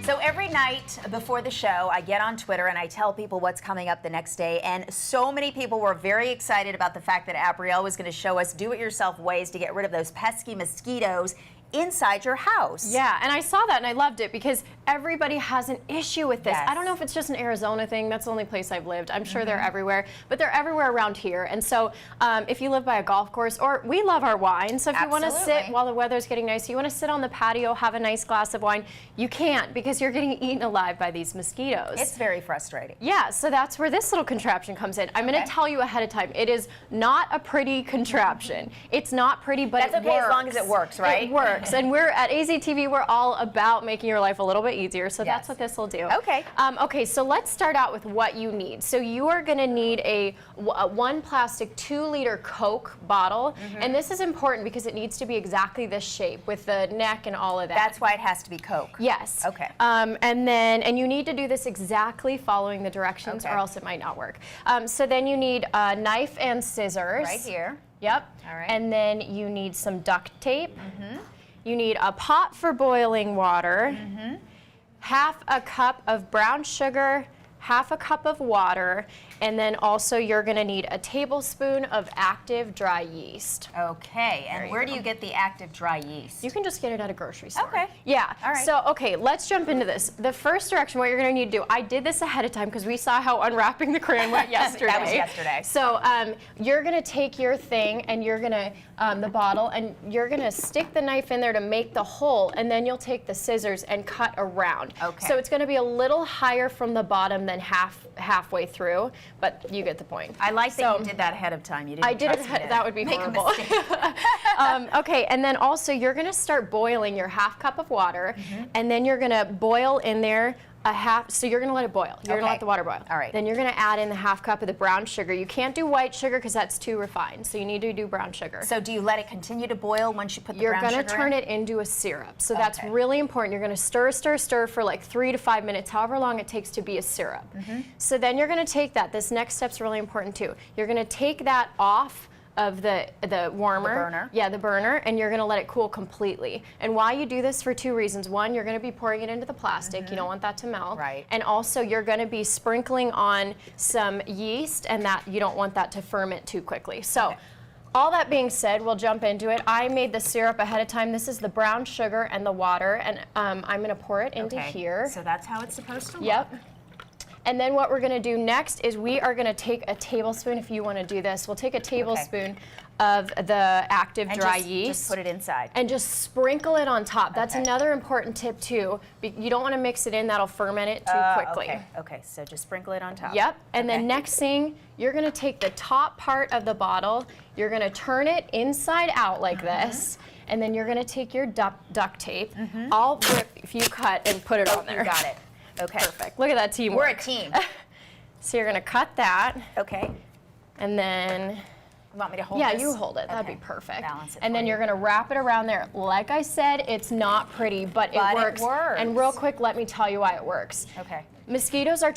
So every night before the show, I get on Twitter and I tell people what's coming up the next day. And so many people were very excited about the fact that Abrielle was going to show us do-it-yourself ways to get rid of those pesky mosquitoes inside your house. Yeah, and I saw that and I loved it because everybody has an issue with this. Yes. I don't know if it's just an Arizona thing. That's the only place I've lived. I'm sure they're everywhere, but they're everywhere around here. And so if you live by a golf course, or we love our wine, so if you want to sit while the weather's getting nice, you want to sit on the patio, have a nice glass of wine, you can't because you're getting eaten alive by these mosquitoes. It's very frustrating. Yeah, so that's where this little contraption comes in. I'm going to tell you ahead of time, it is not a pretty contraption. It's not pretty, but that's it okay works. As long as it works, right? It works, and we're at AZTV, we're all about making your life a little bit easier, so that's what this will do. Okay. Okay, so let's start out with what you need. So you are going to need a one plastic 2-liter Coke bottle, and this is important because it needs to be exactly this shape with the neck and all of that. That's why it has to be Coke. Yes. Okay. And you need to do this exactly following the directions, or else it might not work. So then you need a knife and scissors. Right here. Yep. All right. And then you need some duct tape. You need a pot for boiling water, half a cup of brown sugar, half a cup of water, and then also you're going to need a tablespoon of active dry yeast. Okay, and where do you get the active dry yeast? You can just get it at a grocery store. Okay. Yeah. All right. So, okay, let's jump into this. The first direction, what you're going to need to do, I did this ahead of time because we saw how unwrapping the crayon went yesterday. That was yesterday. So, you're going to take your thing and you're going to, the bottle, and you're going to stick the knife in there to make the hole, and then you'll take the scissors and cut around. Okay. So it's going to be a little higher from the bottom than halfway through, but you get the point. I like that you did that ahead of time. You didn't I did it. That would be horrible. Okay, and then also you're going to start boiling your half cup of water, and then you're going to boil in there a half. So you're going to let it boil. You're going to let the water boil. All right. Then you're going to add in the half cup of the brown sugar. You can't do white sugar because that's too refined. So you need to do brown sugar. So do you let it continue to boil once you put the brown sugar in? You're going to turn it into a syrup. So that's really important. You're going to stir, stir, stir for like 3 to 5 minutes, however long it takes to be a syrup. So then you're going to take that. This next step's really important too. You're going to take that off of the warmer. The burner. Yeah, the burner, and you're going to let it cool completely. And why you do this for 2 reasons. One, you're going to be pouring it into the plastic. You don't want that to melt. Right. And also you're going to be sprinkling on some yeast, and that you don't want that to ferment too quickly. So all that being said, we'll jump into it. I made the syrup ahead of time. This is the brown sugar and the water, and I'm going to pour it into here. So that's how it's supposed to look. Yep. And then what we're going to do next is we are going to take a tablespoon, if you want to do this, we'll take a tablespoon of the active dry yeast. Just put it inside. And just sprinkle it on top. That's another important tip too. You don't want to mix it in, that'll ferment it too quickly. Okay, so just sprinkle it on top. Yep, and then next thing, you're going to take the top part of the bottle, you're going to turn it inside out like this, and then you're going to take your duct tape. I'll rip if you cut and put it on there. You got it. Okay. Perfect. Look at that teamwork. We're a team. So you're going to cut that. Okay. And then... You want me to hold this? this? Yeah, you hold it. That'd be perfect. Balance it and then you're going to wrap it around there. Like I said, it's not pretty, but it works. And real quick, let me tell you why it works. Okay. Mosquitoes are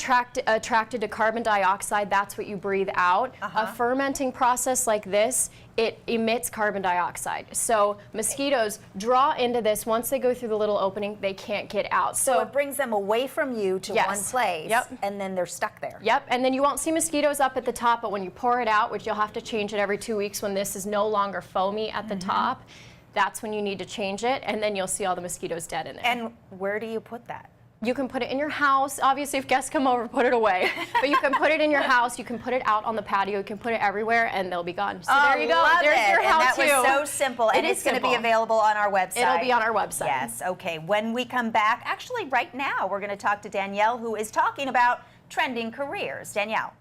attracted to carbon dioxide. That's what you breathe out. A fermenting process like this, it emits carbon dioxide. So mosquitoes draw into this. Once they go through the little opening, they can't get out. So it brings them away from you to one place, and then they're stuck there. Yep, and then you won't see mosquitoes up at the top, but when you pour it out, which you'll have to change it every 2 weeks when this is no longer foamy at the top, that's when you need to change it, and then you'll see all the mosquitoes dead in there. And where do you put that? You can put it in your house. Obviously, if guests come over, put it away. But you can put it in your house. You can put it out on the patio. You can put it everywhere, and they'll be gone. So there you go. There's your how-to. And that was so simple. And it's going to be available on our website. It'll be on our website. Yes. Okay. When we come back, actually right now, we're going to talk to Danielle, who is talking about trending careers. Danielle.